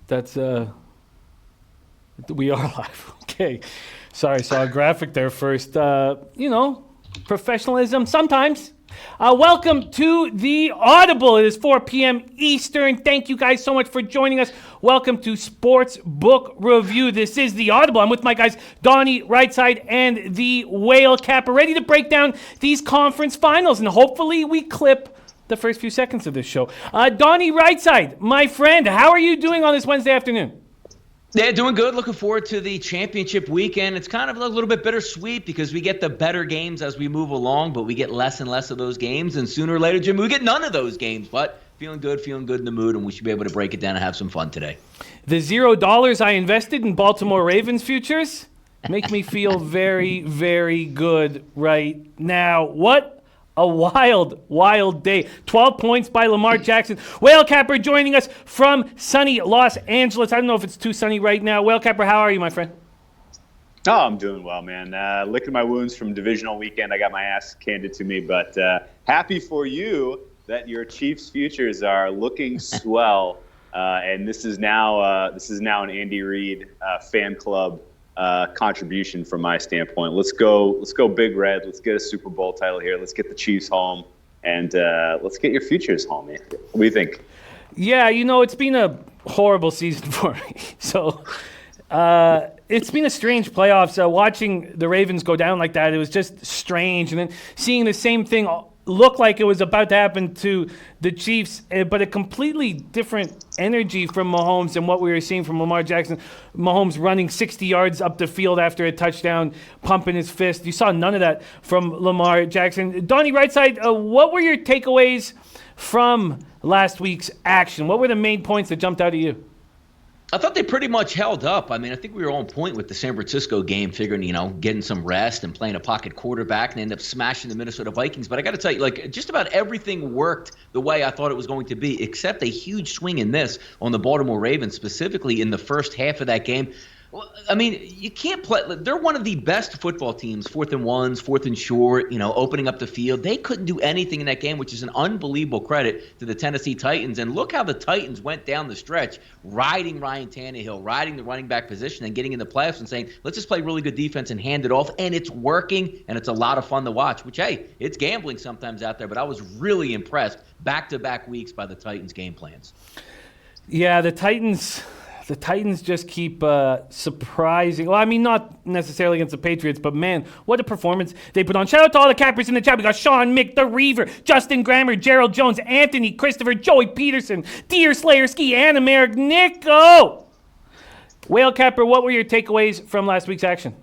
That's we are live. Okay. Sorry, saw a graphic there first. Professionalism sometimes. Welcome to the Audible. It is 4 p.m. Eastern. Thank you guys so much for joining us. Welcome to Sports Book Review. This is the Audible. I'm with my guys, Donnie RightSide and the Whale Capper, ready to break down these conference finals, and hopefully we clip the first few seconds of this show. Donnie RightSide, my friend, how are you doing on this Wednesday afternoon? Yeah, doing good. Looking forward to the championship weekend. It's kind of a little bit bittersweet because we get the better games as we move along, but we get less and less of those games. And sooner or later, Jim, we get none of those games. But feeling good in the mood, and we should be able to break it down and have some fun today. The $0 I invested in Baltimore Ravens futures make me feel very, very good right now. What a wild day. 12 points by Lamar Jackson. Whale Capper joining us from sunny Los Angeles. I don't know if it's too sunny right now. Whale Capper, how are you, my friend? Oh, I'm doing well, man. Licking my wounds from Divisional weekend. I got my ass handed to me, but happy for you that your Chiefs futures are looking swell. And this is now an Andy Reid fan club contribution from my standpoint. Let's go Big Red. Let's get a Super Bowl title here. Let's get the Chiefs home, and let's get your futures home, man. What do you think? Yeah, it's been a horrible season for me. So it's been a strange playoffs. Watching the Ravens go down like that, it was just strange. And then seeing the same thing look like it was about to happen to the Chiefs, but a completely different energy from Mahomes than what we were seeing from Lamar Jackson. Mahomes running 60 yards up the field after a touchdown, pumping his fist. You saw none of that from Lamar Jackson. Donnie RightSide, what were your takeaways from last week's action? What were the main points that jumped out at you? I thought they pretty much held up. I mean, I think we were on point with the San Francisco game, figuring, getting some rest and playing a pocket quarterback and end up smashing the Minnesota Vikings. But I got to tell you, just about everything worked the way I thought it was going to be, except a huge swing and miss on the Baltimore Ravens, specifically in the first half of that game. Well, I mean, you can't play. They're one of the best football teams, 4th and 1s, 4th and short, opening up the field. They couldn't do anything in that game, which is an unbelievable credit to the Tennessee Titans. And look how the Titans went down the stretch, riding Ryan Tannehill, riding the running back position, and getting in the playoffs and saying, let's just play really good defense and hand it off. And it's working, and it's a lot of fun to watch, which, hey, it's gambling sometimes out there. But I was really impressed back-to-back weeks by the Titans' game plans. Yeah, the Titans just keep surprising. Well, I mean, not necessarily against the Patriots, but man, what a performance they put on. Shout out to all the cappers in the chat. We got Sean, Mick, The Reaver, Justin Grammer, Gerald Jones, Anthony, Christopher, Joey Peterson, Deer Slayer, Ski, Anna Merrick, Nico. Whale Capper, what were your takeaways from last week's action?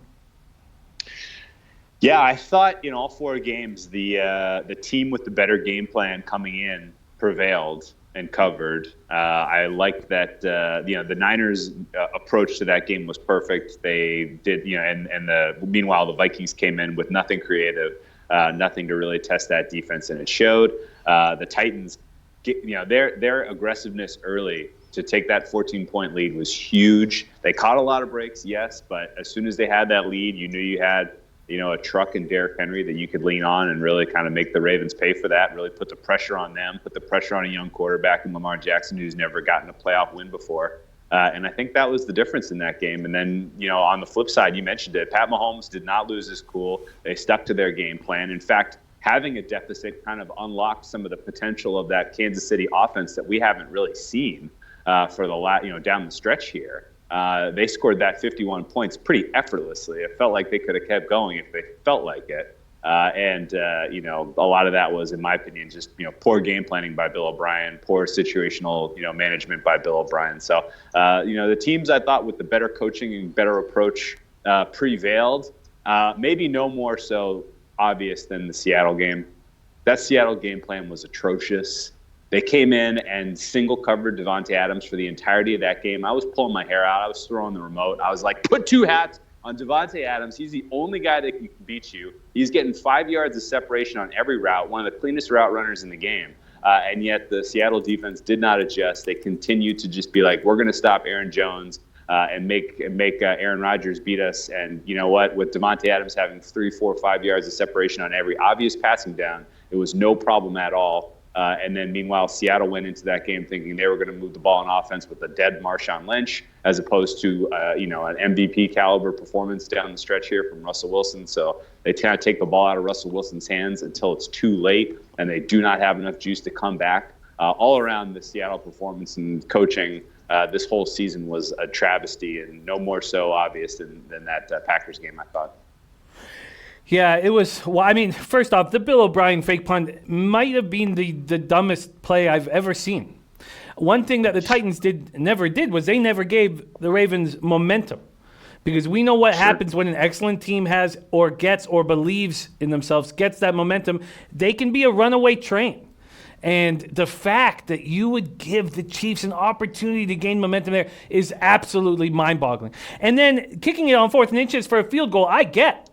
Yeah, I thought in all 4 games, the team with the better game plan coming in prevailed and covered. I liked that the Niners' approach to that game was perfect. They did, meanwhile the Vikings came in with nothing creative, nothing to really test that defense, and it showed. The Titans, their aggressiveness early to take that 14-point lead was huge. They caught a lot of breaks, yes, but as soon as they had that lead, you knew you had a truck in Derrick Henry that you could lean on and really kind of make the Ravens pay for that, really put the pressure on them, put the pressure on a young quarterback in Lamar Jackson who's never gotten a playoff win before. And I think that was the difference in that game. And then, on the flip side, you mentioned it, Pat Mahomes did not lose his cool. They stuck to their game plan. In fact, having a deficit kind of unlocked some of the potential of that Kansas City offense that we haven't really seen for the down the stretch here. They scored that 51 points pretty effortlessly. It felt like they could have kept going if they felt like it. A lot of that was, in my opinion, just, poor game planning by Bill O'Brien, poor situational, management by Bill O'Brien. So, the teams I thought with the better coaching and better approach prevailed, maybe no more so obvious than the Seattle game. That Seattle game plan was atrocious. They came in and single covered Davante Adams for the entirety of that game. I was pulling my hair out. I was throwing the remote. I was like, put 2 hats on Davante Adams. He's the only guy that can beat you. He's getting 5 yards of separation on every route, one of the cleanest route runners in the game. And yet the Seattle defense did not adjust. They continued to just be like, we're going to stop Aaron Jones and make Aaron Rodgers beat us. And you know what? With Davante Adams having 3, 4, 5 yards of separation on every obvious passing down, it was no problem at all. And then meanwhile, Seattle went into that game thinking they were going to move the ball on offense with a dead Marshawn Lynch, as opposed to an MVP caliber performance down the stretch here from Russell Wilson. So they kind of take the ball out of Russell Wilson's hands until it's too late, and they do not have enough juice to come back. All around, the Seattle performance and coaching this whole season was a travesty, and no more so obvious than that Packers game, I thought. Yeah, it was. Well, I mean, first off, the Bill O'Brien fake punt might have been the dumbest play I've ever seen. One thing that the Titans never did was they never gave the Ravens momentum, because we know what happens when an excellent team has or gets or believes in themselves, gets that momentum. They can be a runaway train. And the fact that you would give the Chiefs an opportunity to gain momentum there is absolutely mind-boggling. And then kicking it on 4th and inches for a field goal, I get,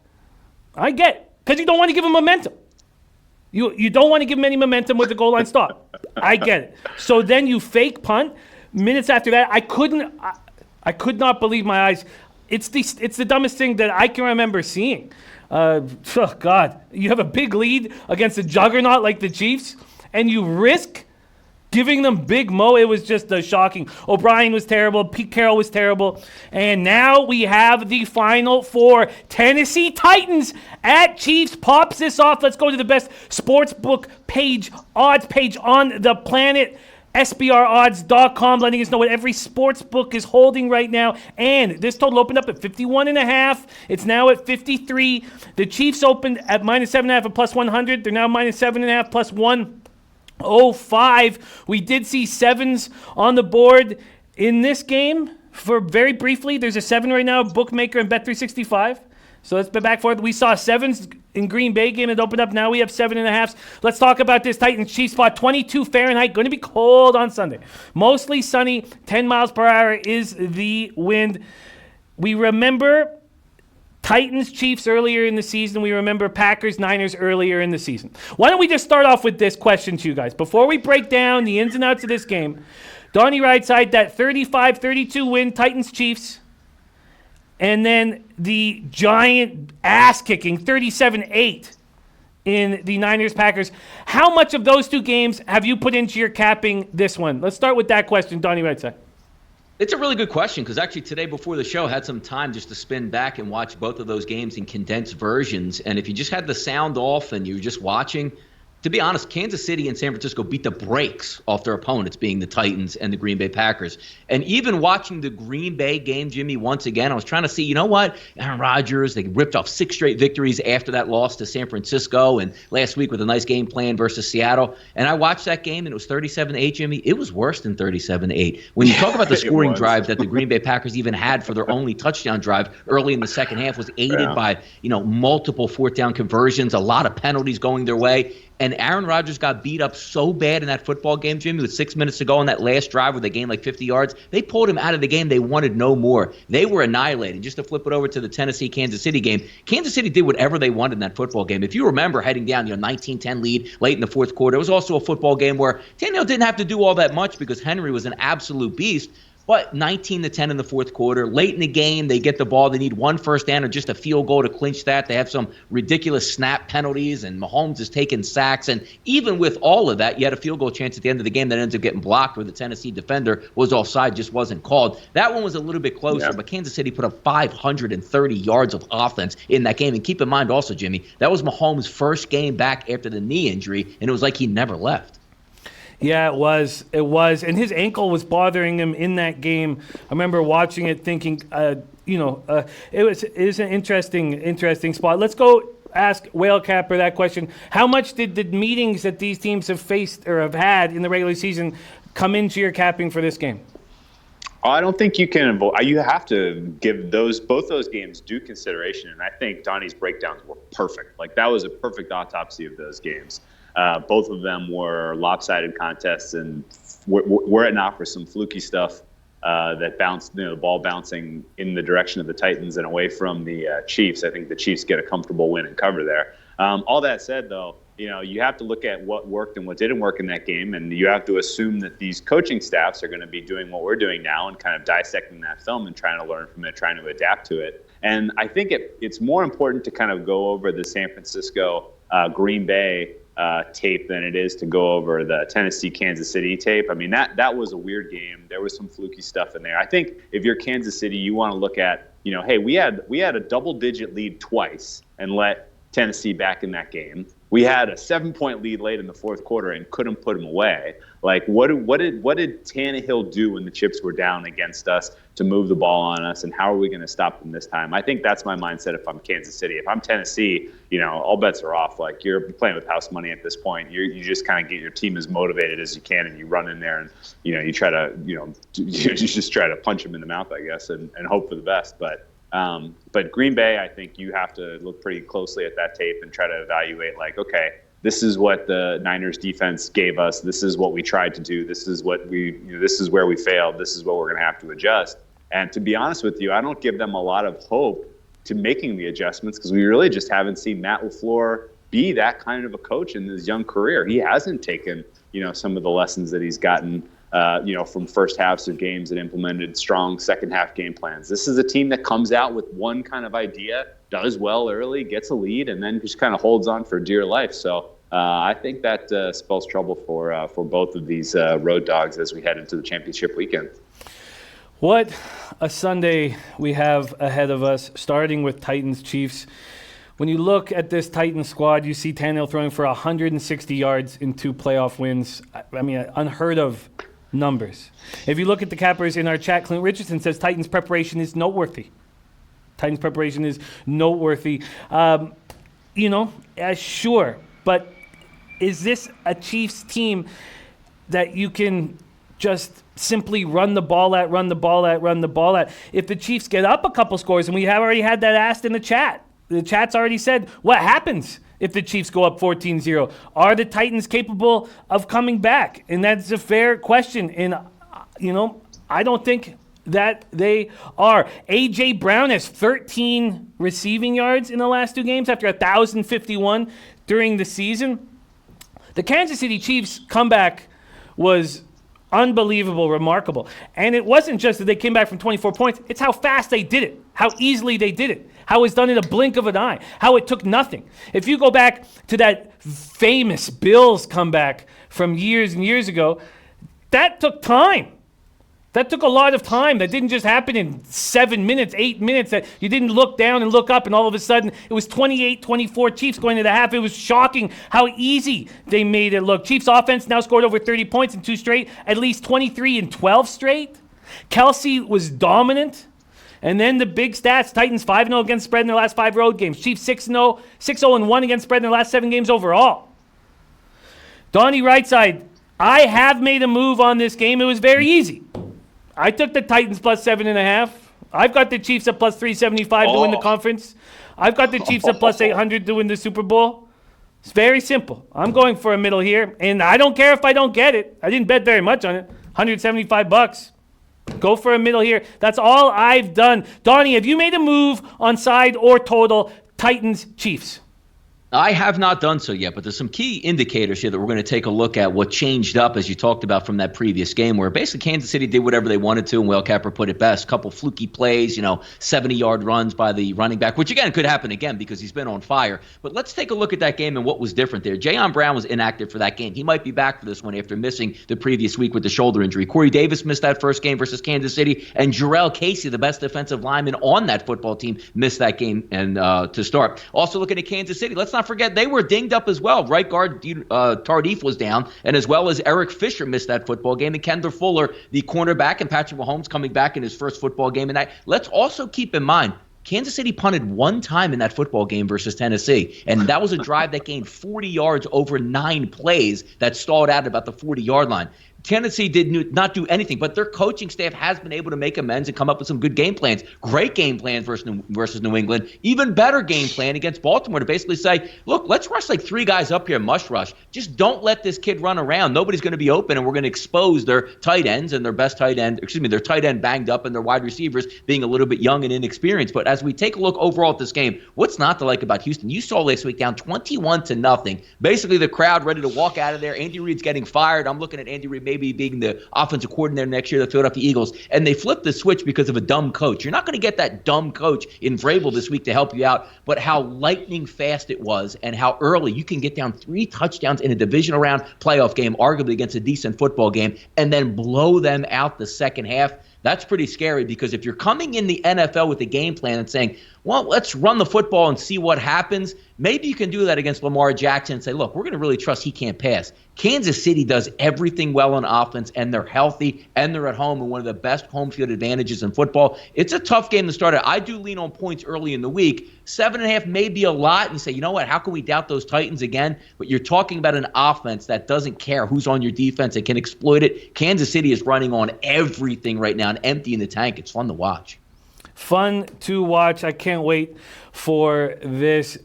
because you don't want to give them momentum. You don't want to give them any momentum with the goal line stop. I get it. So then you fake punt. Minutes after that, I could not believe my eyes. It's the dumbest thing that I can remember seeing. Oh God, you have a big lead against a juggernaut like the Chiefs, and you risk giving them Big Mo. It was just shocking. O'Brien was terrible. Pete Carroll was terrible. And now we have the Final Four. Tennessee Titans at Chiefs pops this off. Let's go to the best sportsbook page, odds page on the planet, SBRodds.com, letting us know what every sportsbook is holding right now. And this total opened up at 51.5. It's now at 53. The Chiefs opened at -7.5 at +100. They're now -7.5 +105. We did see sevens on the board in this game. For very briefly, there's a 7 right now, bookmaker and Bet365. So let's be back forth. We saw sevens in Green Bay game. It opened up. Now we have 7.5s. Let's talk about this Titans Chiefs spot. 22 Fahrenheit. Going to be cold on Sunday. Mostly sunny. 10 miles per hour is the wind. We remember Titans Chiefs earlier in the season. We remember Packers Niners earlier in the season. Why don't we just start off with this question to you guys before we break down the ins and outs of this game? Donnie RightSide, that 35-32 win, Titans Chiefs. And then the giant ass-kicking 37-8 in the Niners-Packers. How much of those two games have you put into your capping this one? Let's start with that question, Donnie RightSide. It's a really good question, because actually today before the show I had some time just to spin back and watch both of those games in condensed versions. And if you just had the sound off and you were just watching, to be honest, Kansas City and San Francisco beat the brakes off their opponents, being the Titans and the Green Bay Packers. And even watching the Green Bay game, Jimmy, once again, I was trying to see, you know what? Aaron Rodgers, they ripped off 6 straight victories after that loss to San Francisco, and last week with a nice game plan versus Seattle. And I watched that game, and it was 37-8, Jimmy. It was worse than 37-8. When you talk about the scoring drive that the Green Bay Packers even had for their only touchdown drive early in the second half was aided by, multiple 4th down conversions, a lot of penalties going their way. And Aaron Rodgers got beat up so bad in that football game, Jimmy, with 6 minutes to go on that last drive where they gained like 50 yards. They pulled him out of the game. They wanted no more. They were annihilated. Just to flip it over to the Tennessee-Kansas City game, Kansas City did whatever they wanted in that football game. If you remember heading down, 19-10 lead late in the fourth quarter, it was also a football game where Tannehill didn't have to do all that much because Henry was an absolute beast. But 19-10 in the fourth quarter. Late in the game, they get the ball. They need 1 first down or just a field goal to clinch that. They have some ridiculous snap penalties, and Mahomes is taking sacks. And even with all of that, you had a field goal chance at the end of the game that ends up getting blocked where the Tennessee defender was offside, just wasn't called. That one was a little bit closer, but Kansas City put up 530 yards of offense in that game. And keep in mind also, Jimmy, that was Mahomes' first game back after the knee injury, and it was like he never left. Yeah, it was. And his ankle was bothering him in that game. I remember watching it thinking, it is an interesting spot. Let's go ask Whale Capper that question. How much did the meetings that these teams have faced or have had in the regular season come into your capping for this game? I don't think you can avoid. You have to give both those games due consideration, and I think Donnie's breakdowns were perfect. Like, that was a perfect autopsy of those games. Both of them were lopsided contests, and were it not for some fluky stuff that bounced, the ball bouncing in the direction of the Titans and away from the Chiefs, I think the Chiefs get a comfortable win and cover there. All that said, though, you have to look at what worked and what didn't work in that game, and you have to assume that these coaching staffs are going to be doing what we're doing now and kind of dissecting that film and trying to learn from it, trying to adapt to it. And I think it's more important to kind of go over the San Francisco Green Bay tape than it is to go over the Tennessee-Kansas City tape. I mean, that was a weird game. There was some fluky stuff in there. I think if you're Kansas City, you want to look at, hey, we had a double-digit lead twice and let Tennessee back in that game. We had a 7-point lead late in the fourth quarter and couldn't put them away. Like, what did Tannehill do when the chips were down against us to move the ball on us, and how are we going to stop them this time? I think that's my mindset if I'm Kansas City. If I'm Tennessee, all bets are off. Like, you're playing with house money at this point. You just kind of get your team as motivated as you can, and you run in there and you try to you just try to punch them in the mouth, I guess, and hope for the best. But Green Bay, I think you have to look pretty closely at that tape and try to evaluate, like, okay, this is what the Niners defense gave us. This is what we tried to do. This is what this is where we failed. This is what we're going to have to adjust. And to be honest with you, I don't give them a lot of hope to making the adjustments, because we really just haven't seen Matt LaFleur be that kind of a coach in his young career. He hasn't taken, some of the lessons that he's gotten from first halves of games and implemented strong second half game plans. This is a team that comes out with one kind of idea, does well early, gets a lead, and then just kind of holds on for dear life. So I think that spells trouble for both of these road dogs as we head into the championship weekend. What a Sunday we have ahead of us, starting with Titans-Chiefs. When you look at this Titans squad, you see Tannehill throwing for 160 yards in 2 playoff wins. I mean, unheard of numbers. If you look at the cappers in our chat, Clint Richardson says Titans preparation is noteworthy. Sure, but is this a Chiefs team that you can just simply run the ball at? If the Chiefs get up a couple scores, and we have already had that asked in the chat. The chat's already said, what happens if the Chiefs go up 14-0? Are the Titans capable of coming back? And that's a fair question. And, I don't think that they are. A.J. Brown has 13 receiving yards in the last 2 games after 1,051 during the season. The Kansas City Chiefs comeback was unbelievable, remarkable. And it wasn't just that they came back from 24 points. It's how fast they did it, how easily they did it, how it was done in a blink of an eye, how it took nothing. If you go back to that famous Bills comeback from years and years ago, that took time. That took a lot of time. That didn't just happen in 7 minutes, 8 minutes. That you didn't look down and look up, and all of a sudden it was 28-24 Chiefs going to the half. It was shocking how easy they made it look. Chiefs offense now scored over 30 points in 2 straight, at least 23 in 12 straight. Kelsey was dominant. And then the big stats: Titans 5-0 against spread in their last 5 road games. Chiefs 6-0, 6-0-1 against spread in their last 7 games overall. Donnie RightSide, I have made a move on this game. It was very easy. I took the Titans plus 7.5. I've got the Chiefs at plus 375 to win the conference. I've got the Chiefs at plus 800 to win the Super Bowl. It's very simple. I'm going for a middle here, and I don't care if I don't get it. I didn't bet very much on it. $175. Go for a middle here. That's all I've done. Donnie, have you made a move on side or total Titans-Chiefs? I have not done so yet, but there's some key indicators here that we're going to take a look at what changed up, as you talked about, from that previous game, where basically Kansas City did whatever they wanted to, and Whale Capper put it best. Couple fluky plays, 70-yard runs by the running back, which again could happen again because he's been on fire. But let's take a look at that game and what was different there. Jayon Brown was inactive for that game. He might be back for this one after missing the previous week with the shoulder injury. Corey Davis missed that first game versus Kansas City, and Jarrell Casey, the best defensive lineman on that football team, missed that game and to start. Also looking at Kansas City, let's not forget they were dinged up as well. Right guard Tardif was down, and as well as Eric Fisher missed that football game, and Kendall Fuller, the cornerback, and Patrick Mahomes coming back in his first football game. And let's also keep in mind, Kansas City punted 1 time in that football game versus Tennessee, and that was a drive that gained 40 yards over 9 plays that stalled out at about the 40-yard line. Tennessee did not do anything, but their coaching staff has been able to make amends and come up with some good game plans. Great game plans versus New England. Even better game plan against Baltimore to basically say, look, let's rush like 3 guys up here, mush rush. Just don't let this kid run around. Nobody's going to be open, and we're going to expose their tight ends and their tight end banged up and their wide receivers being a little bit young and inexperienced. But as we take a look overall at this game, what's not to like about Houston? You saw last week down 21-0. Basically, the crowd ready to walk out of there. Andy Reid's getting fired. I'm looking at Andy Reid maybe being the offensive coordinator next year of the Philadelphia Eagles, and they flipped the switch because of a dumb coach. You're not going to get that dumb coach in Vrabel this week to help you out, but how lightning fast it was and how early you can get down 3 touchdowns in a divisional round playoff game, arguably against a decent football game, and then blow them out the second half. That's pretty scary, because if you're coming in the NFL with a game plan and saying, well, let's run the football and see what happens, maybe you can do that against Lamar Jackson and say, look, we're going to really trust he can't pass. Kansas City does everything well on offense, and they're healthy, and they're at home, and one of the best home field advantages in football. It's a tough game to start at. I do lean on points early in the week. 7.5 may be a lot, and you say, you know what, how can we doubt those Titans again? But you're talking about an offense that doesn't care who's on your defense and can exploit it. Kansas City is running on everything right now and empty in the tank. It's fun to watch. Fun to watch. I can't wait for this.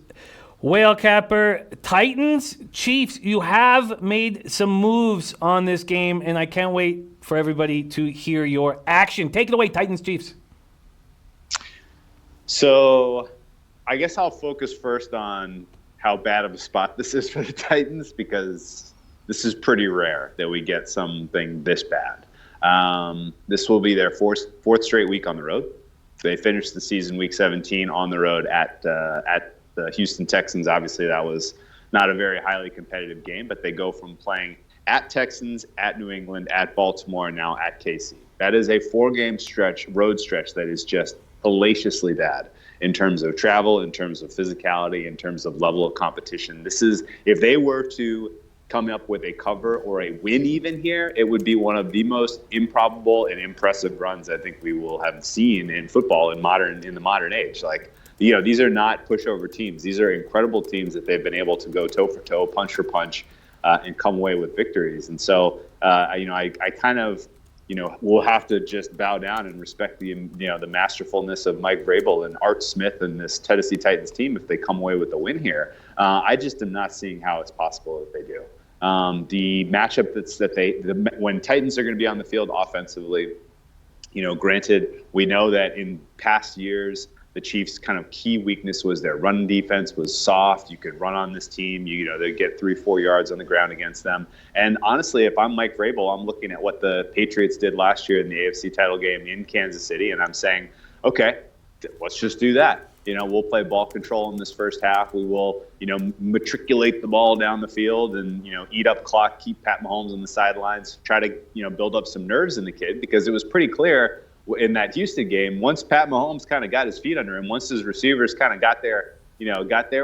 Whale Capper, Titans, Chiefs, you have made some moves on this game, and I can't wait for everybody to hear your action. Take it away, Titans, Chiefs. So I guess I'll focus first on how bad of a spot this is for the Titans, because this is pretty rare that we get something this bad. This will be their fourth straight week on the road. They finished the season week 17 on the road at the Houston Texans. Obviously, that was not a very highly competitive game, but they go from playing at Texans, at New England, at Baltimore, and now at KC. That is a 4-game road stretch that is just hellaciously bad in terms of travel, in terms of physicality, in terms of level of competition. This is, if they were to come up with a cover or a win even here, it would be one of the most improbable and impressive runs I think we will have seen in football in the modern age. Like, these are not pushover teams. These are incredible teams that they've been able to go toe for toe, punch for punch, and come away with victories. And so, I kind of, we'll have to just bow down and respect the masterfulness of Mike Vrabel and Art Smith and this Tennessee Titans team if they come away with the win here. I just am not seeing how it's possible that they do. The matchup when Titans are going to be on the field offensively, granted, we know that in past years, the Chiefs' kind of key weakness was their run defense was soft. You could run on this team. They'd get 3-4 yards on the ground against them. And honestly, if I'm Mike Vrabel, I'm looking at what the Patriots did last year in the AFC title game in Kansas City, and I'm saying, okay, let's just do that. We'll play ball control in this first half. We will, matriculate the ball down the field and, eat up clock, keep Pat Mahomes on the sidelines, try to, build up some nerves in the kid, because it was pretty clear in that Houston game, once Pat Mahomes kind of got his feet under him, once his receivers kind of got their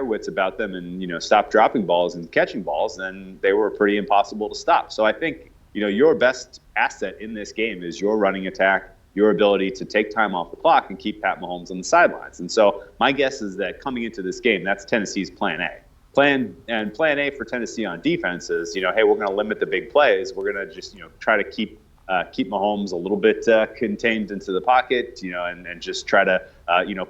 wits about them and, stopped dropping balls and catching balls, then they were pretty impossible to stop. So I think, your best asset in this game is your running attack, your ability to take time off the clock and keep Pat Mahomes on the sidelines. And so my guess is that coming into this game, that's Tennessee's plan A. Plan A for Tennessee on defense is, hey, we're going to limit the big plays. We're going to just, try to keep Mahomes a little bit contained into the pocket, and just try to,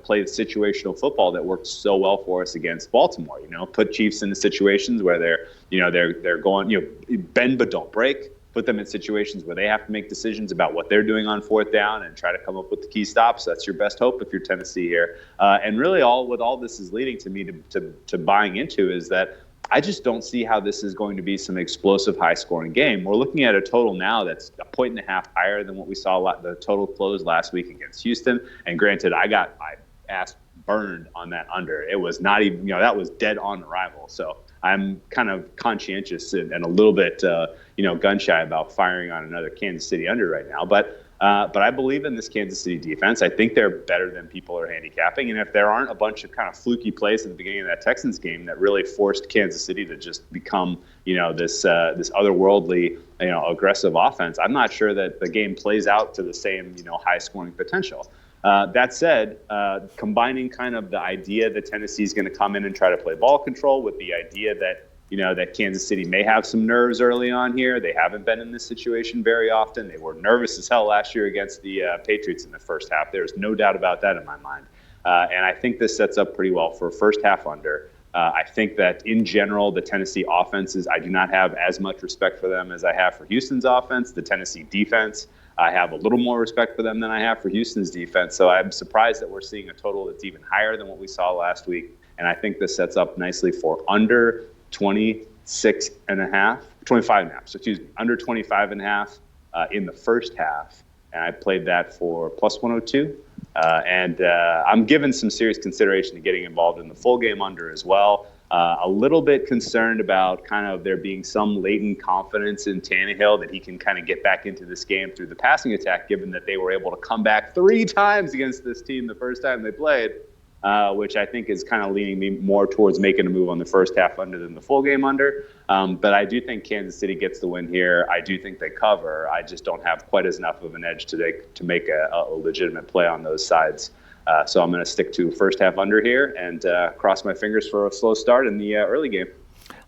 play the situational football that worked so well for us against Baltimore. Put Chiefs into situations where they're going, bend but don't break. Put them in situations where they have to make decisions about what they're doing on fourth down and try to come up with the key stops. That's your best hope if you're Tennessee here. And really all this is leading to me to buying into is that I just don't see how this is going to be some explosive, high-scoring game. We're looking at a total now that's 1.5 higher than what we saw the total close last week against Houston. And granted, I got my ass burned on that under. It was not even, that was dead on arrival. So I'm kind of conscientious and a little bit, gun shy about firing on another Kansas City under right now. But I believe in this Kansas City defense. I think they're better than people are handicapping. And if there aren't a bunch of kind of fluky plays at the beginning of that Texans game that really forced Kansas City to just become, this otherworldly, aggressive offense, I'm not sure that the game plays out to the same, high scoring potential. That said, combining kind of the idea that Tennessee's going to come in and try to play ball control with the idea that, that Kansas City may have some nerves early on here. They haven't been in this situation very often. They were nervous as hell last year against the Patriots in the first half. There's no doubt about that in my mind. And I think this sets up pretty well for a first half under. I think that in general, the Tennessee offenses, I do not have as much respect for them as I have for Houston's offense. The Tennessee defense, I have a little more respect for them than I have for Houston's defense. So I'm surprised that we're seeing a total that's even higher than what we saw last week. And I think this sets up nicely for under 26.5. 25.5. So excuse me, under 25.5 in the first half. And I played that for plus 102. And I'm given some serious consideration to getting involved in the full game under as well. A little bit concerned about kind of there being some latent confidence in Tannehill that he can kind of get back into this game through the passing attack, given that they were able to come back 3 times against this team the first time they played, which I think is kind of leaning me more towards making a move on the first half under than the full game under. But I do think Kansas City gets the win here. I do think they cover. I just don't have quite as enough of an edge today to make a legitimate play on those sides. So I'm going to stick to first half under here and cross my fingers for a slow start in the early game.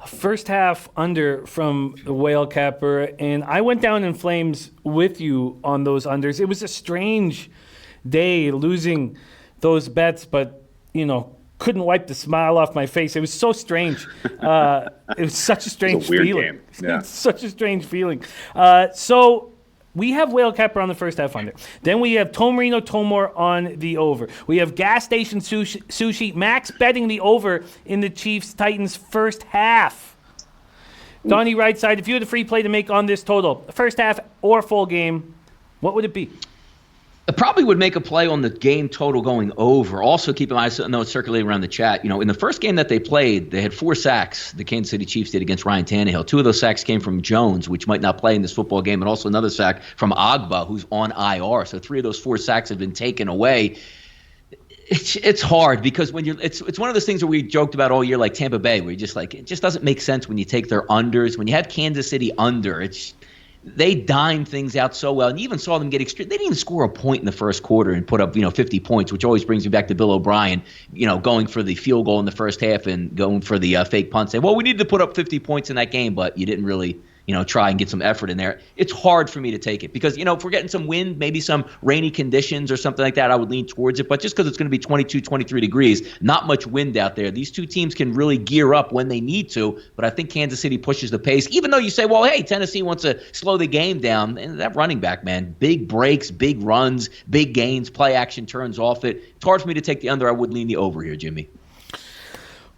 First half under from the Whale Capper, and I went down in flames with you on those unders. It was a strange day losing those bets, but, couldn't wipe the smile off my face. It was so strange. It was such a strange weird feeling. Game. Yeah. It's such a strange feeling. So we have Whale Capper on the first half under. Then we have Tomarino Tomor on the over. We have Gas Station Sushi. Max betting the over in the Chiefs-Titans first half. Donnie RightSide, if you had a free play to make on this total, first half or full game, what would it be? I probably would make a play on the game total going over. Also, keep in mind, I know it's circulating around the chat. In the first game that they played, they had 4 sacks, the Kansas City Chiefs did against Ryan Tannehill. 2 of those sacks came from Jones, which might not play in this football game, and also another sack from Agba, who's on IR. So 3 of those 4 sacks have been taken away. It's hard because when it's one of those things where we joked about all year, like Tampa Bay, where you just it just doesn't make sense when you take their unders. When you have Kansas City under, they dime things out so well, and you even saw them get extreme. They didn't even score a point in the first quarter and put up 50 points, which always brings me back to Bill O'Brien, going for the field goal in the first half and going for the fake punt. Saying, well, we needed to put up 50 points in that game, but you didn't really try and get some effort in there. It's hard for me to take it because, if we're getting some wind, maybe some rainy conditions or something like that, I would lean towards it. But just because it's going to be 22, 23 degrees, not much wind out there. These 2 teams can really gear up when they need to. But I think Kansas City pushes the pace, even though you say, well, hey, Tennessee wants to slow the game down. And that running back, man, big breaks, big runs, big gains, play action turns off it. It's hard for me to take the under. I would lean the over here, Jimmy.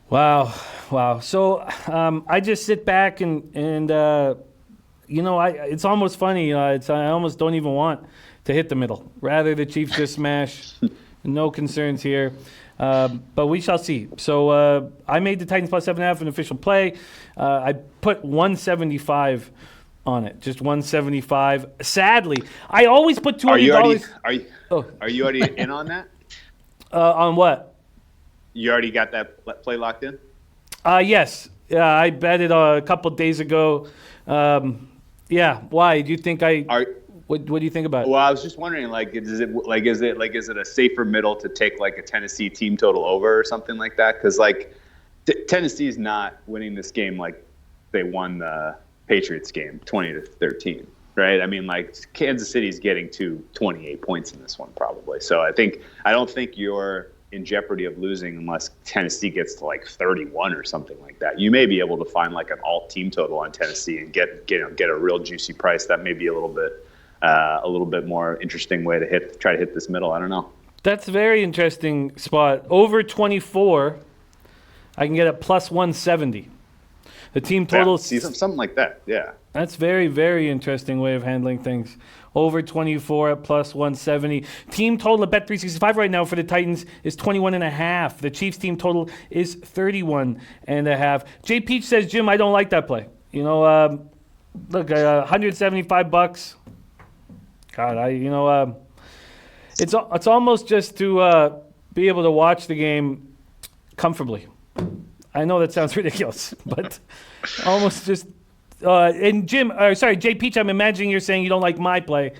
Wow. So I just sit back and it's almost funny. I almost don't even want to hit the middle. Rather, the Chiefs just smash. No concerns here. But we shall see. So I made the Titans plus 7.5 an official play. I put 175 on it, just 175. Sadly, I always put $200. Are you already in on that? On what? You already got that play locked in? Yes. I bet it a couple days ago. Yeah. Why? Do you think What do you think about it? Well, I was just wondering, is it a safer middle to take a Tennessee team total over or something like that? Because Tennessee's not winning this game like they won the Patriots game 20-13, right? I mean, Kansas City's getting to 28 points in this one probably. So I don't think you're in jeopardy of losing unless Tennessee gets to 31 or something like that. You may be able to find an alt team total on Tennessee and get a real juicy price. That may be a little bit more interesting way to try to hit this middle. I don't know. That's a very interesting spot. Over 24, I can get at plus 170. The team total. See something like that. Yeah. That's very, very interesting way of handling things. Over 24 at plus 170. Team total at Bet365 right now for the Titans is 21.5. The Chiefs team total is 31.5. Jay Peach says, Jim, I don't like that play. Look, $175. God, it's almost just to be able to watch the game comfortably. I know that sounds ridiculous, but almost just. And Jay Peach, I'm imagining you're saying you don't like my play,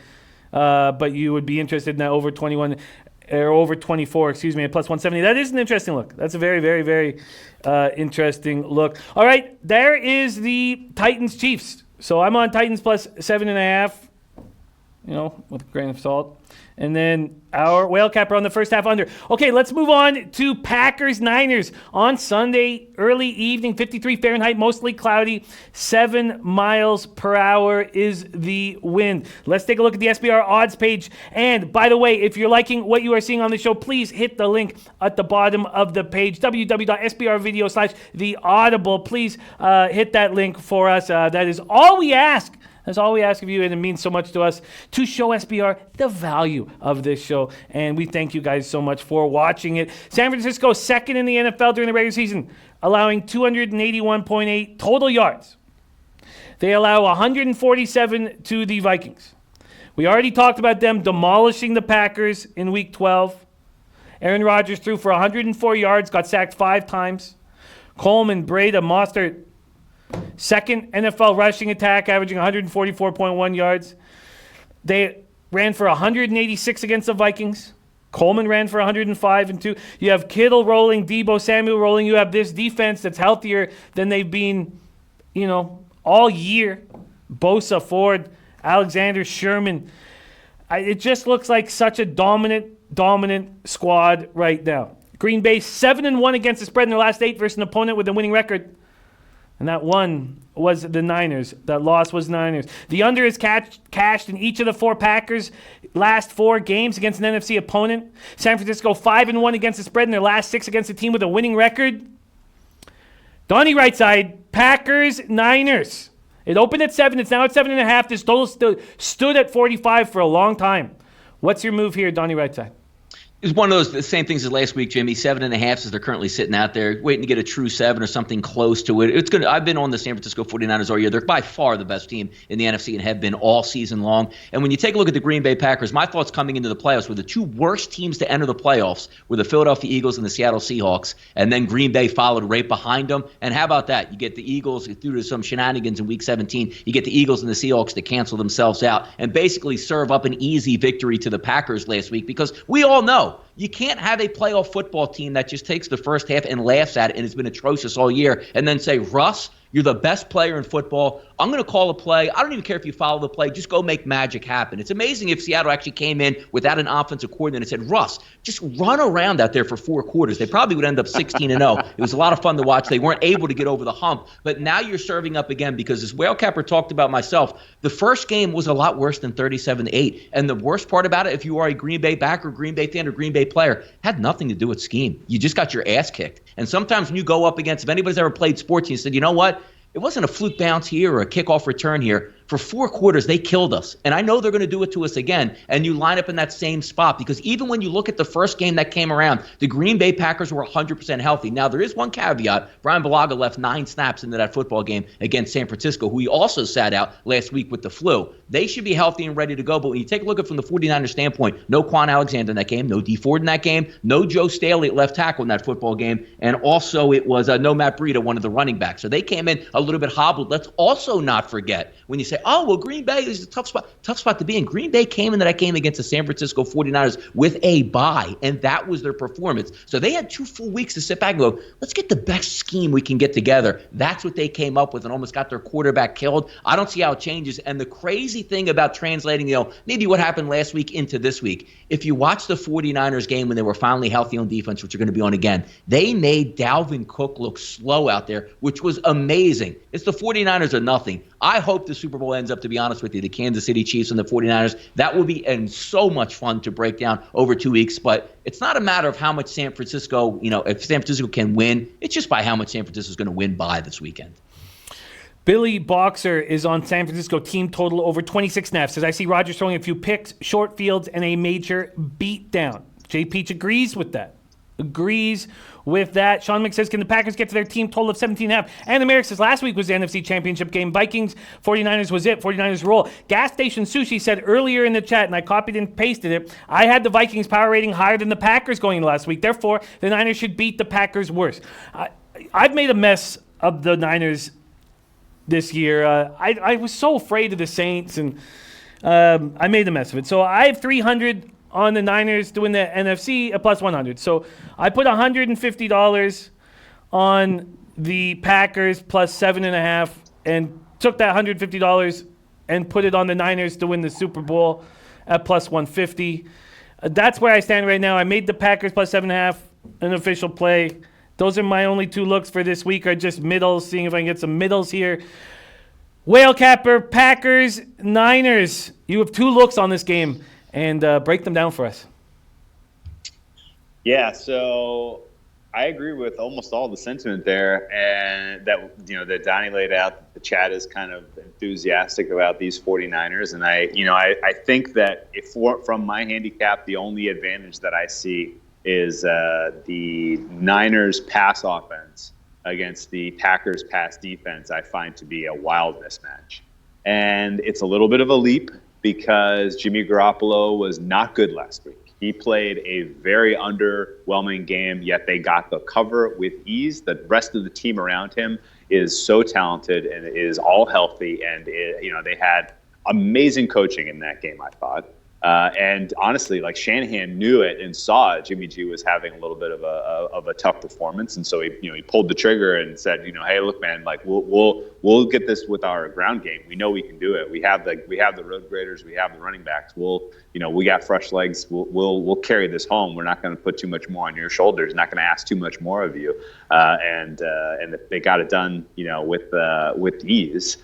but you would be interested in that over 21 or over 24, at plus 170. That is an interesting look. That's a very, very, very interesting look. All right, there is the Titans Chiefs. So I'm on Titans plus 7.5. with a grain of salt. And then our whale capper on the first half under. Okay, let's move on to Packers-Niners on Sunday, early evening, 53 Fahrenheit, mostly cloudy, 7 miles per hour is the wind. Let's take a look at the SBR odds page. And by the way, if you're liking what you are seeing on the show, please hit the link at the bottom of the page, www.sbrvideo/the Audible. Please hit that link for us. That is all we ask. That's all we ask of you, and it means so much to us to show SBR the value of this show. And we thank you guys so much for watching it. San Francisco, second in the NFL during the regular season, allowing 281.8 total yards. They allow 147 to the Vikings. We already talked about them demolishing the Packers in Week 12. Aaron Rodgers threw for 104 yards, got sacked 5 times. Coleman, Breda, Mostert, second NFL rushing attack, averaging 144.1 yards. They ran for 186 against the Vikings. Coleman ran for 105 and 2. You have Kittle rolling, Debo Samuel rolling. You have this defense that's healthier than they've been, all year. Bosa, Ford, Alexander, Sherman. It just looks like such a dominant squad right now. Green Bay 7-1 against the spread in their last 8 versus an opponent with a winning record. And that one was the Niners. That loss was Niners. The under is cashed in each of the 4 Packers' last 4 games against an NFC opponent. San Francisco 5-1 against the spread in their last 6 against a team with a winning record. Donnie RightSide, Packers, Niners. It opened at 7. It's now at 7.5. This total stood at 45 for a long time. What's your move here, Donnie RightSide? It's one of the same things as last week, Jimmy. 7.5 as they're currently sitting out there, waiting to get a true 7 or something close to it. I've been on the San Francisco 49ers all year. They're by far the best team in the NFC and have been all season long. And when you take a look at the Green Bay Packers, my thoughts coming into the playoffs were the 2 worst teams to enter the playoffs were the Philadelphia Eagles and the Seattle Seahawks. And then Green Bay followed right behind them. And how about that? You get the Eagles through to some shenanigans in Week 17. You get the Eagles and the Seahawks to cancel themselves out and basically serve up an easy victory to the Packers last week, because we all know you can't have a playoff football team that just takes the first half and laughs at it and has been atrocious all year and then say, Russ, you're the best player in football. I'm going to call a play. I don't even care if you follow the play. Just go make magic happen. It's amazing if Seattle actually came in without an offensive coordinator and said, Russ, just run around out there for 4 quarters. They probably would end up 16-0. It was a lot of fun to watch. They weren't able to get over the hump. But now you're serving up again, because as Whale Capper talked about myself, the first game was a lot worse than 37-8. And the worst part about it, if you are a Green Bay backer, Green Bay fan, or Green Bay player, had nothing to do with scheme. You just got your ass kicked. And sometimes when you go up against, if anybody's ever played sports, and you said, you know what? It wasn't a fluke bounce here or a kickoff return here. For 4 quarters, they killed us. And I know they're going to do it to us again. And you line up in that same spot, because even when you look at the first game that came around, the Green Bay Packers were 100% healthy. Now, there is one caveat. Brian Bulaga left 9 snaps into that football game against San Francisco, who he also sat out last week with the flu. They should be healthy and ready to go. But when you take a look at it from the 49ers standpoint, no Quan Alexander in that game, no D Ford in that game, no Joe Staley at left tackle in that football game, and also it was no Matt Breida, one of the running backs. So they came in a little bit hobbled. Let's also not forget, when you say, oh, well, Green Bay is a tough spot to be in. Green Bay came into that game against the San Francisco 49ers with a bye, and that was their performance. So they had 2 full weeks to sit back and go, let's get the best scheme we can get together. That's what they came up with and almost got their quarterback killed. I don't see how it changes. And the crazy thing about translating, maybe what happened last week into this week, if you watch the 49ers game when they were finally healthy on defense, which are going to be on again, they made Dalvin Cook look slow out there, which was amazing. It's the 49ers or nothing. I hope the Super Bowl ends up, to be honest with you, the Kansas City Chiefs and the 49ers. That will be so much fun to break down over 2 weeks. But it's not a matter of how much San Francisco, if San Francisco can win. It's just by how much San Francisco is going to win by this weekend. Billy Boxer is on San Francisco team total over 26.5. Says, I see Rodgers throwing a few picks, short fields, and a major beatdown. Jay Peach agrees with that. Sean Mick says, can the Packers get to their team total of 17.5? And America says, last week was the NFC Championship game. Vikings, 49ers was it. 49ers roll. Gas Station Sushi said earlier in the chat, and I copied and pasted it, I had the Vikings power rating higher than the Packers going into last week. Therefore, the Niners should beat the Packers worse. I've made a mess of the Niners this year. I was so afraid of the Saints, and I made a mess of it. So I have 300 on the Niners to win the NFC, a plus 100. So I put $150 on the Packers plus 7.5 and took that $150 and put it on the Niners to win the Super Bowl. at plus 150. That's where I stand right now. I made the Packers plus 7.5 an official play. Those are my only two looks for this week, are just middles, seeing if I can get some middles here. Whale Capper, Packers, Niners. You have two looks on this game, and break them down for us. Yeah, so I agree with almost all the sentiment there, and that Donnie laid out. The chat is kind of enthusiastic about these 49ers, and I think that from my handicap, the only advantage that I see is the Niners pass offense against the Packers pass defense. I find to be a wild mismatch, and it's a little bit of a leap because Jimmy Garoppolo was not good last week. He played a very underwhelming game, yet they got the cover with ease. The rest of the team around him is so talented and is all healthy, and they had amazing coaching in that game, I thought. And honestly, like, Shanahan knew it and saw Jimmy G was having a little bit of a tough performance, and so he pulled the trigger and said, hey, look, man, like we'll get this with our ground game. We know we can do it. We have the road graders, we have the running backs. We got fresh legs. We'll carry this home. We're not going to put too much more on your shoulders. Not going to ask too much more of you. And they got it done, with ease.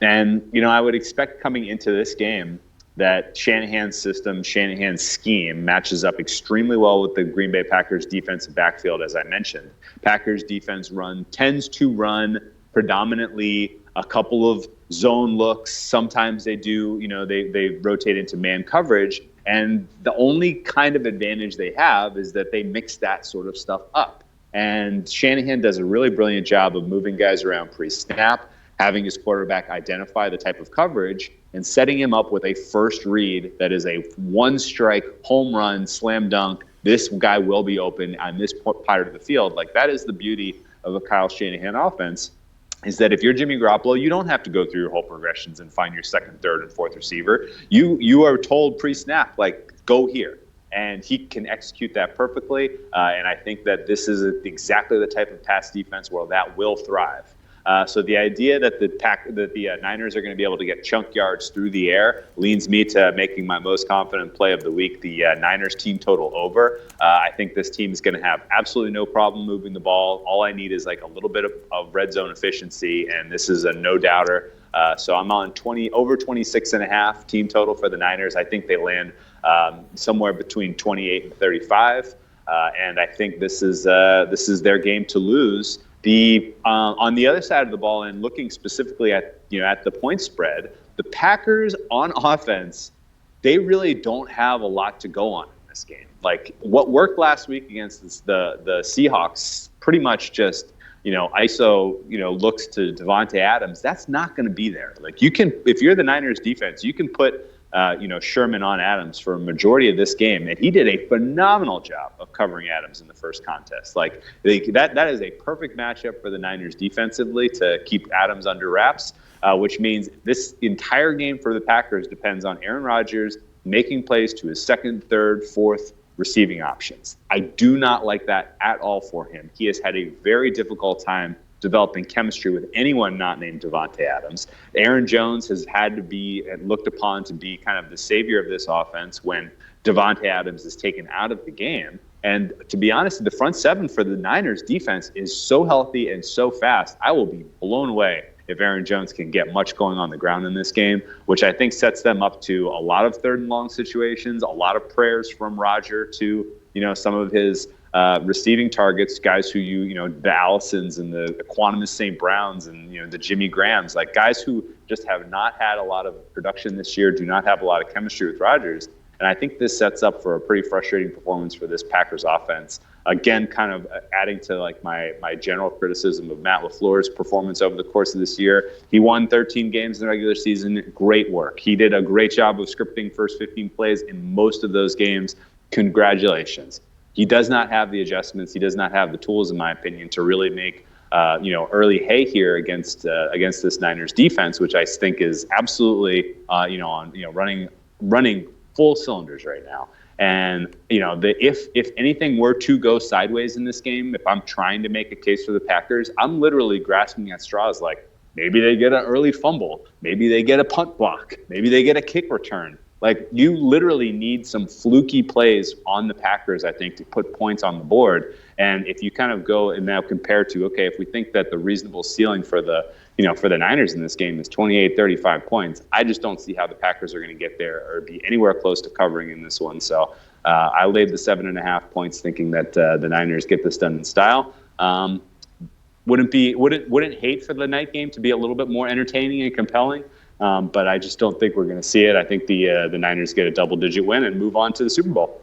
And I would expect coming into this game that Shanahan's system, Shanahan's scheme matches up extremely well with the Green Bay Packers defensive backfield, as I mentioned. Packers defense tends to run predominantly a couple of zone looks. Sometimes they do, they rotate into man coverage. And the only kind of advantage they have is that they mix that sort of stuff up. And Shanahan does a really brilliant job of moving guys around pre-snap, having his quarterback identify the type of coverage, and setting him up with a first read that is a one-strike home run, slam dunk. This guy will be open on this part of the field. Like, that is the beauty of a Kyle Shanahan offense, is that if you're Jimmy Garoppolo, you don't have to go through your whole progressions and find your second, third, and fourth receiver. You are told pre-snap, like, go here. And he can execute that perfectly. And I think that this is exactly the type of pass defense where that will thrive. So the idea that the Niners are going to be able to get chunk yards through the air leads me to making my most confident play of the week, the Niners team total over. I think this team is going to have absolutely no problem moving the ball. All I need is like a little bit of red zone efficiency, and this is a no-doubter. So I'm on over 26.5 team total for the Niners. I think they land somewhere between 28 and 35, and I think this is their game to lose. On the other side of the ball, and looking specifically at the point spread, the Packers on offense, they really don't have a lot to go on in this game. Like, what worked last week against the Seahawks, pretty much just ISO looks to Davante Adams. That's not going to be there. Like, if you're the Niners defense, you can put Sherman on Adams for a majority of this game, and he did a phenomenal job of covering Adams in the first contest. Like, that is a perfect matchup for the Niners defensively to keep Adams under wraps, which means this entire game for the Packers depends on Aaron Rodgers making plays to his second, third, fourth receiving options. I do not like that at all for him. He has had a very difficult time developing chemistry with anyone not named Davante Adams. Aaron Jones has had to be looked upon to be kind of the savior of this offense when Davante Adams is taken out of the game. And to be honest, the front seven for the Niners defense is so healthy and so fast. I will be blown away if Aaron Jones can get much going on the ground in this game, which I think sets them up to a lot of third and long situations, a lot of prayers from Roger to, some of his receiving targets, guys who the Allisons and the Equanimous St. Browns and, the Jimmy Grahams, like guys who just have not had a lot of production this year, do not have a lot of chemistry with Rodgers. And I think this sets up for a pretty frustrating performance for this Packers offense. Again, kind of adding to like my general criticism of Matt LaFleur's performance over the course of this year. He won 13 games in the regular season. Great work. He did a great job of scripting first 15 plays in most of those games. Congratulations. He does not have the adjustments. He does not have the tools, in my opinion, to really make early hay here against this Niners defense, which I think is absolutely running full cylinders right now. And if anything were to go sideways in this game, if I'm trying to make a case for the Packers, I'm literally grasping at straws. Like, maybe they get an early fumble, maybe they get a punt block, maybe they get a kick return. Like, you literally need some fluky plays on the Packers, I think, to put points on the board. And if you kind of go and now compare to, okay, if we think that the reasonable ceiling for the Niners in this game is 28, 35 points, I just don't see how the Packers are going to get there or be anywhere close to covering in this one. So I laid the 7.5 points, thinking that the Niners get this done in style. Wouldn't hate for the night game to be a little bit more entertaining and compelling, but I just don't think we're going to see it. I think the Niners get a double-digit win and move on to the Super Bowl.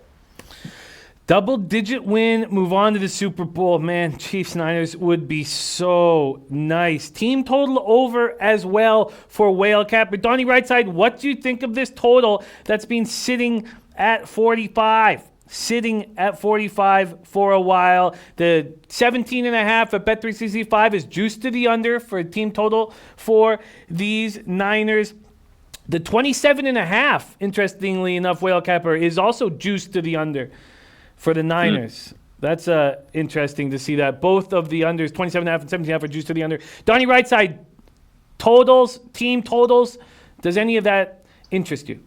Double-digit win, move on to the Super Bowl. Man, Chiefs-Niners would be so nice. Team total over as well for Whale Capper. Donnie RightSide, what do you think of this total that's been sitting at 45? Sitting at 45 for a while. The 17.5 at Bet365 is juiced to the under for a team total for these Niners. The 27.5, interestingly enough, Whale Capper, is also juiced to the under for the Niners. That's interesting to see that. Both of the unders, 27.5 and 17.5, are juiced to the under. Donnie RightSide, totals, team totals, does any of that interest you?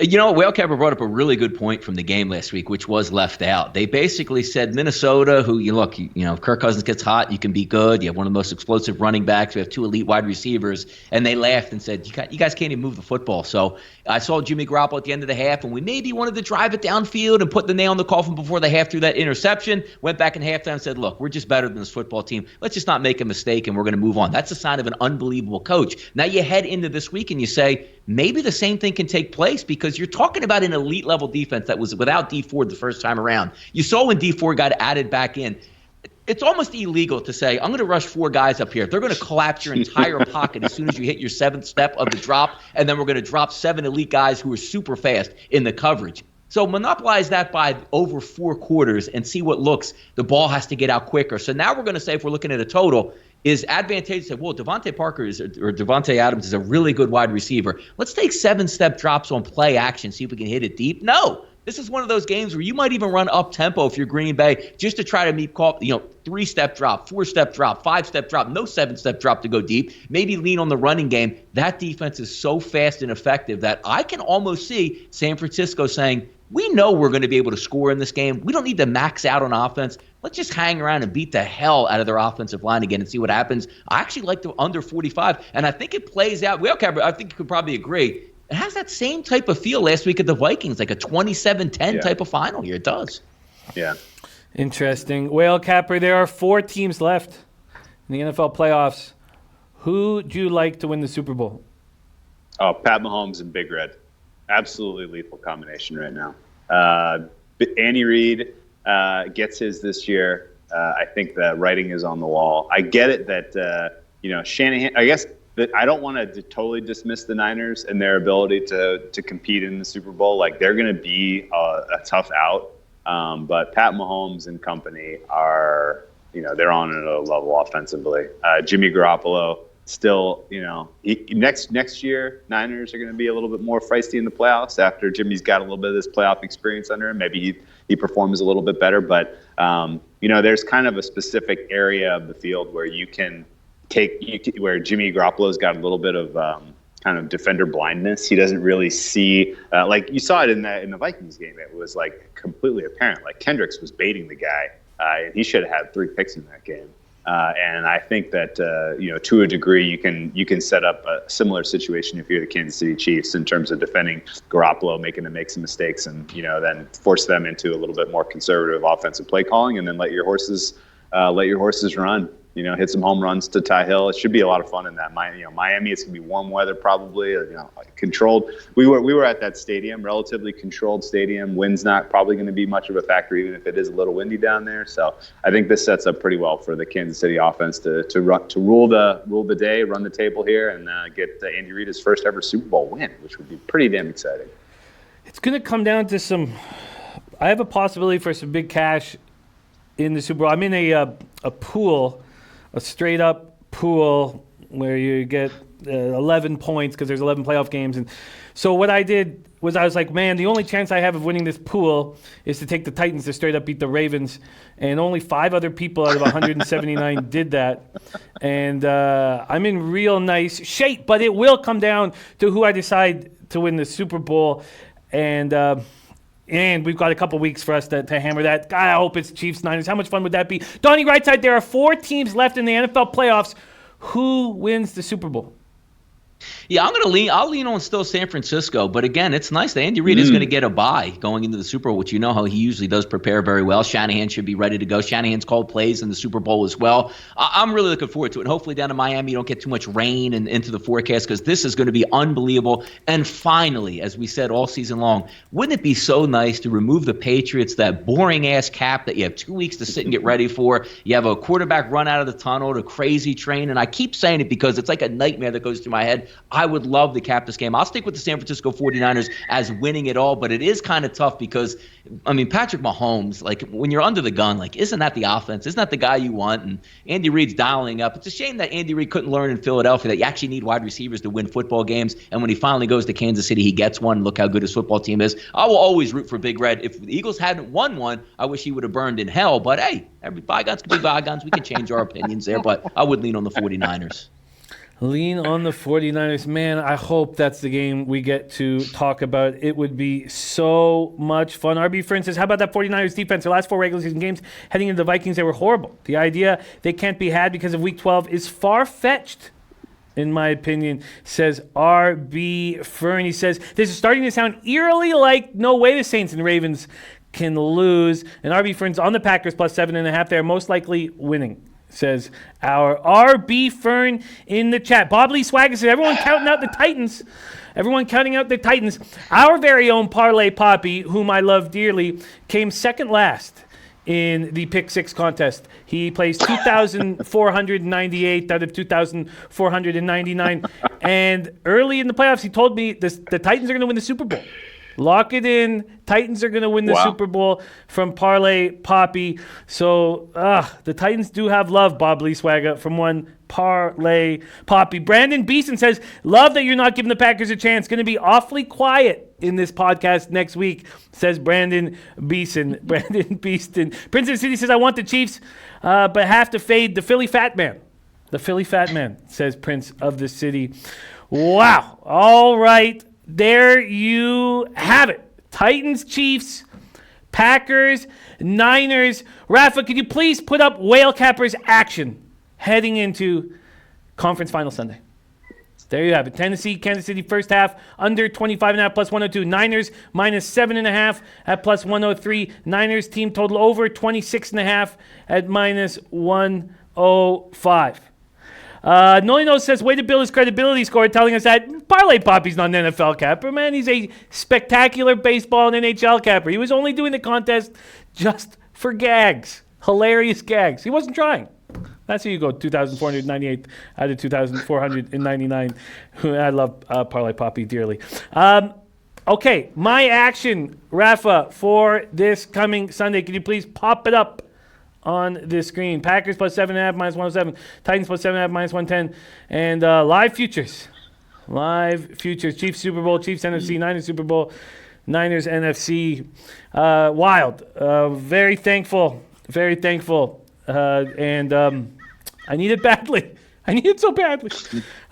You know, Whale Capper brought up a really good point from the game last week, which was left out. They basically said Minnesota, who, if Kirk Cousins gets hot, you can be good. You have one of the most explosive running backs. We have 2 elite wide receivers. And they laughed and said, you guys can't even move the football. So I saw Jimmy Garoppolo at the end of the half, and we maybe wanted to drive it downfield and put the nail in the coffin before the half through that interception. Went back in halftime and said, look, we're just better than this football team. Let's just not make a mistake, and we're going to move on. That's a sign of an unbelievable coach. Now you head into this week and you say, maybe the same thing can take place, because you're talking about an elite level defense that was without D Ford the first time around. You saw when D Ford got added back in, it's almost illegal to say, I'm going to rush 4 guys up here. They're going to collapse your entire pocket as soon as you hit your 7th step of the drop, and then we're going to drop 7 elite guys who are super fast in the coverage. So monopolize that by over 4 quarters and see what looks. The ball has to get out quicker. So now we're going to say, if we're looking at a total, is advantageous to say, well, Devontae Adams is a really good wide receiver. Let's take 7-step drops on play action, see if we can hit it deep. No, this is one of those games where you might even run up tempo if you're Green Bay, just to try to meet 3-step drop, 4-step drop, 5-step drop, no 7-step drop to go deep. Maybe lean on the running game. That defense is so fast and effective that I can almost see San Francisco saying, we know we're going to be able to score in this game. We don't need to max out on offense. Let's just hang around and beat the hell out of their offensive line again and see what happens. I actually like the under 45, and I think it plays out. Well, I think you could probably agree. It has that same type of feel last week at the Vikings, like a 27-10 type of final here. It does. Yeah. Interesting. Whale Capper, there are 4 teams left in the NFL playoffs. Who do you like to win the Super Bowl? Oh, Pat Mahomes and Big Red. Absolutely lethal combination right now. Andy Reid gets his this year. I think the writing is on the wall. I get it that Shanahan. I guess that I don't want to totally dismiss the Niners and their ability to compete in the Super Bowl. Like, they're going to be a tough out. But Pat Mahomes and company are, they're on another level offensively. Jimmy Garoppolo. Still, next year, Niners are going to be a little bit more feisty in the playoffs after Jimmy's got a little bit of this playoff experience under him. Maybe he performs a little bit better. But, there's kind of a specific area of the field where you can where Jimmy Garoppolo's got a little bit of kind of defender blindness. He doesn't really see, like you saw it in the Vikings game. It was like completely apparent. Like, Kendricks was baiting the guy. And he should have had 3 picks in that game. And I think that to a degree you can set up a similar situation if you're the Kansas City Chiefs in terms of defending Garoppolo, making him make some mistakes, and then force them into a little bit more conservative offensive play calling, and then let your horses run. Hit some home runs to Ty Hill. It should be a lot of fun in that. Miami, it's gonna be warm weather probably. Controlled. We were at that stadium, relatively controlled stadium. Wind's not probably going to be much of a factor, even if it is a little windy down there. So I think this sets up pretty well for the Kansas City offense to rule the day, run the table here, and get Andy Reid his first ever Super Bowl win, which would be pretty damn exciting. It's going to come down to some. I have a possibility for some big cash in the Super Bowl. I'm in a pool. A straight-up pool where you get 11 points because there's 11 playoff games. And so what I did was I was like, man, the only chance I have of winning this pool is to take the Titans to straight up beat the Ravens. And only 5 other people out of 179 did that. And I'm in real nice shape. But it will come down to who I decide to win the Super Bowl, and we've got a couple weeks for us to hammer that. God, I hope it's Chiefs Niners. How much fun would that be? Donnie RightSide, there are 4 teams left in the NFL playoffs. Who wins the Super Bowl? Yeah, I'll lean on still San Francisco. But again, it's nice that Andy Reid is going to get a bye going into the Super Bowl, which you know how he usually does prepare very well. Shanahan should be ready to go. Shanahan's called plays in the Super Bowl as well. I'm really looking forward to it. And hopefully down in Miami you don't get too much rain and into the forecast, because this is going to be unbelievable. And finally, as we said all season long, wouldn't it be so nice to remove the Patriots, that boring-ass cap that you have 2 weeks to sit and get ready for? You have a quarterback run out of the tunnel, the crazy train. And I keep saying it because it's like a nightmare that goes through my head. I would love to cap this game. I'll stick with the San Francisco 49ers as winning it all, but it is kind of tough because, I mean, Patrick Mahomes, like, when you're under the gun, like, isn't that the offense? Isn't that the guy you want? And Andy Reid's dialing up. It's a shame that Andy Reid couldn't learn in Philadelphia that you actually need wide receivers to win football games, and when he finally goes to Kansas City, he gets one. Look how good his football team is. I will always root for Big Red. If the Eagles hadn't won one, I wish he would have burned in hell, but hey, bygones can be bygones. We can change our opinions there, but I would lean on the 49ers. Lean on the 49ers. Man, I hope that's the game we get to talk about. It would be so much fun. RB, for instance, how about that 49ers defense? Their last 4 regular season games heading into the Vikings, they were horrible. The idea they can't be had because of Week 12 is far-fetched, in my opinion, says RB Fern. He says, this is starting to sound eerily like no way the Saints and Ravens can lose. And RB Fern's on the Packers plus 7.5. They're most likely winning, says our RB Fern in the chat. Bob Lee Swagger says, everyone counting out the Titans. Everyone counting out the Titans. Our very own Parlay Poppy, whom I love dearly, came second last in the Pick 6 contest. He plays 2,498 out of 2,499. And early in the playoffs, he told me the Titans are going to win the Super Bowl. Lock it in. Titans are going to win the Super Bowl from Parlay Poppy. So the Titans do have love, Bob Lee Swagger, from one Parlay Poppy. Brandon Beeson says, love that you're not giving the Packers a chance. Going to be awfully quiet in this podcast next week, says Brandon Beeson. Brandon Beeston. Prince of the City says, I want the Chiefs, but have to fade the Philly Fat Man. The Philly Fat Man, says Prince of the City. Wow. All right. There you have it. Titans, Chiefs, Packers, Niners. Rafa, could you please put up Whale Cappers action heading into Conference Final Sunday? There you have it. Tennessee, Kansas City, first half, under 25.5 plus 102. Niners, minus 7.5 at plus 103. Niners team total over 26.5 at minus 105. Nolino says, way to build his credibility score, telling us that Parlay Poppy's not an NFL capper. Man, he's a spectacular baseball and NHL capper. He was only doing the contest just for gags. Hilarious gags. He wasn't trying. That's how you go, 2,498 out of 2,499. I love Parlay Poppy dearly. Okay, my action, Rafa, for this coming Sunday. Can you please pop it up on this screen? Packers plus 7.5 minus 107. Titans plus 7.5 minus 110. And live futures. Live futures. Chiefs Super Bowl. Chiefs NFC. Niners Super Bowl. Niners NFC. Wild. Very thankful. Very thankful. And I need it badly. I need it so badly.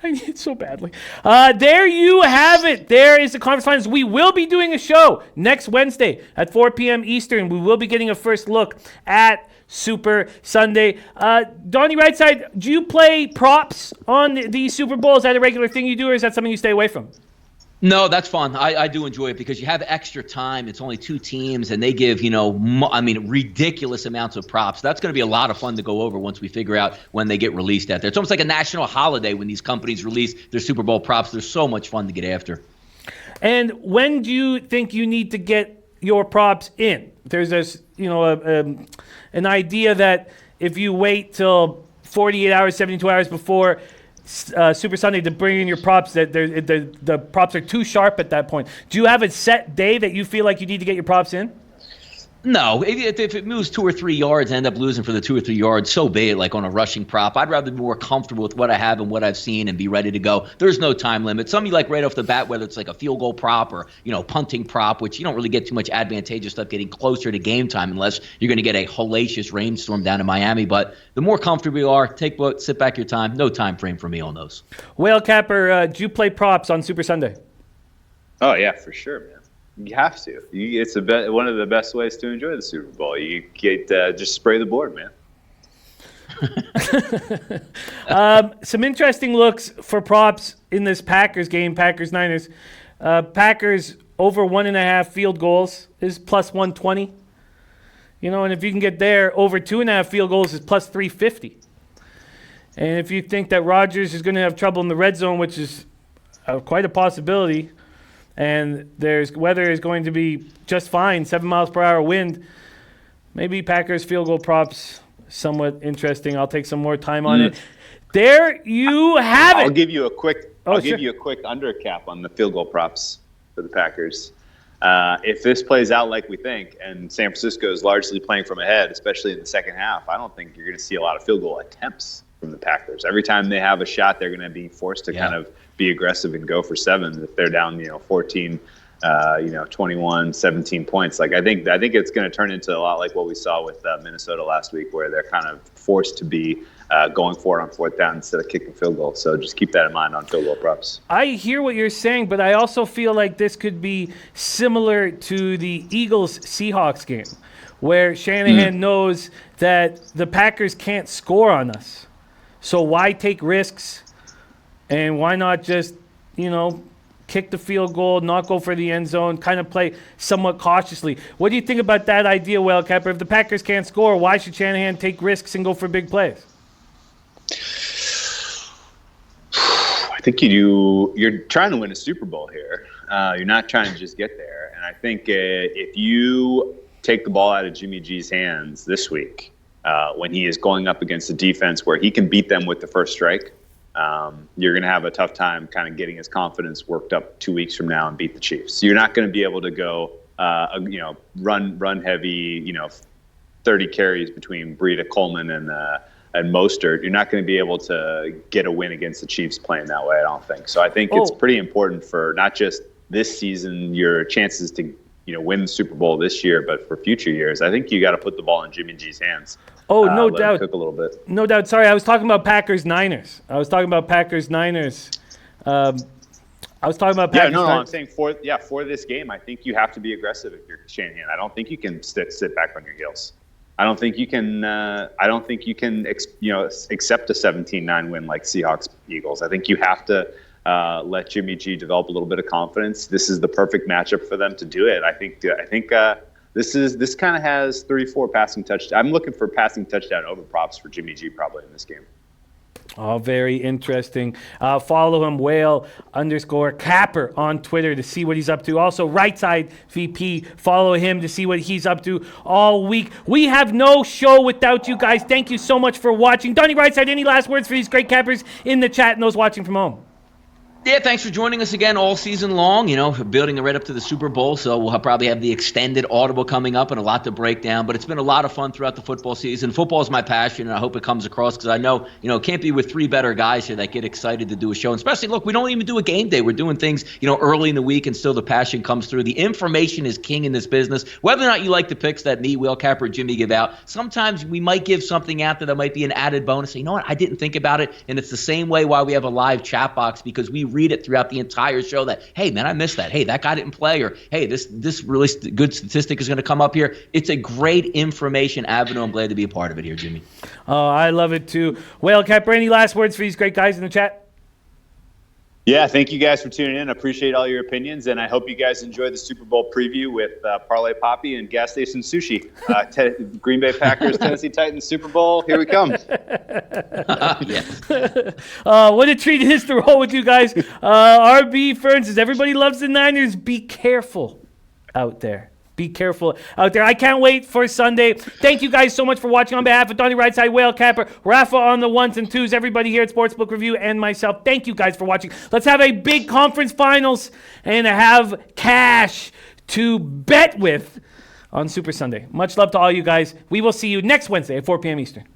I need it so badly. There you have it. There is the conference finals. We will be doing a show next Wednesday at 4 p.m. Eastern. We will be getting a first look at Super Sunday. Donnie RightSide, do you play props on the Super Bowl? Is that a regular thing you do, or is that something you stay away from? No, that's fun. I do enjoy it because you have extra time. It's only 2 teams, and they give, ridiculous amounts of props. That's going to be a lot of fun to go over once we figure out when they get released out there. It's almost like a national holiday when these companies release their Super Bowl props. They're so much fun to get after. And when do you think you need to get your props in? There's this, an idea that if you wait till 48 hours, 72 hours before Super Sunday to bring in your props, that the props are too sharp at that point. Do you have a set day that you feel like you need to get your props in? No, if it moves 2 or 3 yards and end up losing for the 2 or 3 yards, so be it, like on a rushing prop. I'd rather be more comfortable with what I have and what I've seen and be ready to go. There's no time limit. Some you like right off the bat, whether it's like a field goal prop or, punting prop, which you don't really get too much advantageous stuff getting closer to game time unless you're going to get a hellacious rainstorm down in Miami. But the more comfortable you are, sit back your time. No time frame for me on those. Whale Capper, do you play props on Super Sunday? Oh yeah, for sure, man. You have to. It's one of the best ways to enjoy the Super Bowl. You get just spray the board, man. Some interesting looks for props in this Packers game, Packers-Niners. Packers over 1.5 field goals is plus 120. And if you can get there, over 2.5 field goals is plus 350. And if you think that Rodgers is going to have trouble in the red zone, which is quite a possibility, and weather is going to be just fine, 7 miles per hour wind, maybe Packers field goal props somewhat interesting. I'll take some more time on it. There you have it. I'll give you a quick undercap on the field goal props for the Packers. If this plays out like we think, and San Francisco is largely playing from ahead, especially in the second half, I don't think you're going to see a lot of field goal attempts from the Packers. Every time they have a shot, they're going to be forced to kind of be aggressive and go for 7 if they're down, 14, 21, 17 points. Like I think it's going to turn into a lot like what we saw with Minnesota last week, where they're kind of forced to be going for it on 4th down instead of kicking field goal. So just keep that in mind on field goal props. I hear what you're saying, but I also feel like this could be similar to the Eagles-Seahawks game, where Shanahan knows that the Packers can't score on us. So why take risks, and why not just, kick the field goal, not go for the end zone, kind of play somewhat cautiously? What do you think about that idea, Wildcapper? If the Packers can't score, why should Shanahan take risks and go for big plays? I think you're trying to win a Super Bowl here. You're not trying to just get there. And I think if you take the ball out of Jimmy G's hands this week, when he is going up against a defense where he can beat them with the first strike, you're going to have a tough time kind of getting his confidence worked up 2 weeks from now and beat the Chiefs. So you're not going to be able to go, run heavy, 30 carries between Breida, Coleman, and Mostert. You're not going to be able to get a win against the Chiefs playing that way, I don't think. So I think it's pretty important for not just this season, your chances to win the Super Bowl this year, but for future years. I think you got to put the ball in Jimmy G's hands. Oh, no doubt. Let him cook a little bit. No doubt. Sorry, I was talking about Packers-Niners. I'm saying I'm saying for this game, I think you have to be aggressive if you're Shanahan. I don't think you can sit back on your heels. I don't think you can. Accept a 17-9 win like Seahawks Eagles. I think you have to let Jimmy G develop a little bit of confidence. This is the perfect matchup for them to do it. I think this kind of has 3-4 passing touchdowns. I'm looking for passing touchdown over props for Jimmy G probably in this game. Oh, very interesting. Follow him, Whale_Capper on Twitter to see what he's up to. Also, RightSide VP, follow him to see what he's up to all week. We have no show without you guys. Thank you so much for watching. Donnie RightSide, any last words for these great cappers in the chat and those watching from home? Yeah, thanks for joining us again all season long, building right up to the Super Bowl. So we'll probably have the extended Audible coming up and a lot to break down. But it's been a lot of fun throughout the football season. Football is my passion, and I hope it comes across because I know, it can't be with 3 better guys here that get excited to do a show. And especially, look, we don't even do a game day. We're doing things, early in the week, and still the passion comes through. The information is king in this business. Whether or not you like the picks that me, Will Capper, Jimmy give out, sometimes we might give something out that might be an added bonus. So, you know what? I didn't think about it. And it's the same way why we have a live chat box, because we read it throughout the entire show that, hey, man, I missed that. Hey, that guy didn't play, or hey, this really good statistic is going to come up here. It's a great information avenue. I'm glad to be a part of it here, Jimmy. Oh, I love it too. Well, Capper, any last words for these great guys in the chat? Yeah, thank you guys for tuning in. I appreciate all your opinions, and I hope you guys enjoy the Super Bowl preview with Parlay Poppy and Gas Station Sushi. Green Bay Packers, Tennessee Titans, Super Bowl. Here we come. What a treat it is to roll with you guys. RB Ferns says, everybody loves the Niners. Be careful out there. Be careful out there. I can't wait for Sunday. Thank you guys so much for watching. On behalf of Donnie RightSide, Whale Capper, Rafa on the 1s and 2s, everybody here at Sportsbook Review, and myself, thank you guys for watching. Let's have a big conference finals and have cash to bet with on Super Sunday. Much love to all you guys. We will see you next Wednesday at 4 p.m. Eastern.